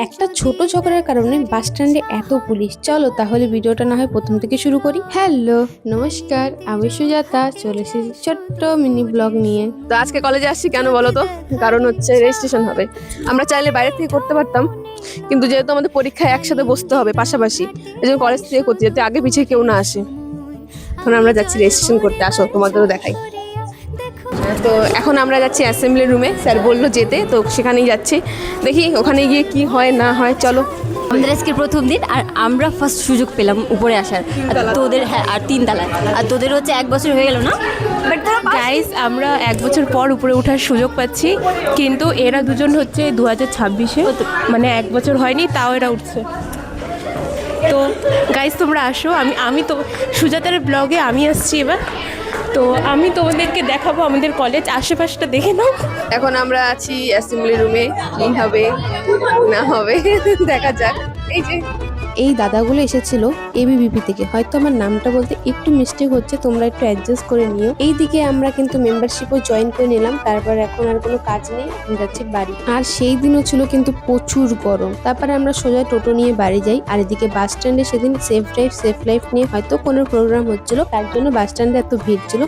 একটা ছোট ঝগড়ার কারণে বাস স্ট্যান্ডে এত পুলিশ। চলো তাহলে ভিডিওটা না হয় প্রথম থেকে শুরু করি। হ্যালো, নমস্কার, আমি সুজাতা চলে এসেছি ছোট্ট মিনি ব্লগ নিয়ে। তো আজকে কলেজে আসছি কেন বলো তো? কারণ হচ্ছে রেজিস্ট্রেশন হবে। আমরা চাইলে বাইরে থেকে করতে পারতাম, কিন্তু যেহেতু আমাদের পরীক্ষায় একসাথে বসতে হবে পাশাপাশি, এই জন্য কলেজ থেকে করতে যাতে আগে পিছিয়ে কেউ না আসে। এখন আমরা যাচ্ছি রেজিস্ট্রেশন করতে, আসো তোমাদেরও দেখাই। তো এখন আমরা যাচ্ছি অ্যাসেম্বলি রুমে, স্যার বললো যেতে, তো সেখানেই যাচ্ছি। দেখি ওখানে গিয়ে কি হয় না হয়, চলো। আমাদের আজকে প্রথম দিন আর আমরা ফার্স্ট সুযোগ পেলাম উপরে আসার। আর তোদের হ্যাঁ, আর 3 তলায়, আর তোদের হচ্ছে 1 বছর হয়ে গেল না? বাট গাইস, আমরা 1 বছর পর উপরে ওঠার সুযোগ পাচ্ছি, কিন্তু এরা দুজন হচ্ছে 2026-এ, মানে 1 বছর হয়নি তাও এরা উঠছে। তো গাইস তোমরা আসো, আমি তো সুজাতার ব্লগে আমি আসছি এবার। তো আমি তোমাদেরকে দেখাবো আমাদের কলেজ, আশেপাশটা দেখে নাও। এখন আমরা আছি অ্যাসেম্বলি রুমে, কি হবে না হবে দেখা যাক। এই যে এই দাদাগুলো এসেছিল এবিভিপি থেকে, হয়তো আমার নামটা বলতে একটু মিস্টেক হচ্ছে, তোমরা একটু অ্যাডজাস্ট করে নিও। এইদিকে আমরা কিন্তু মেম্বারশিপও জয়েন করে নিলাম, তারপর এখন আর কোনো কাজ নেই, এখন যাচ্ছি বাড়ি। আর সেই দিনও ছিল কিন্তু প্রচুর গরম। তারপরে আমরা সোজা টোটো নিয়ে বাড়ি যাই। আর এদিকে বাস স্ট্যান্ডে সেদিন সেফ ড্রাইভ সেফ লাইফ নিয়ে হয়তো কোনো প্রোগ্রাম হচ্ছিল, তার জন্য বাস স্ট্যান্ডে এত ভিড় ছিল।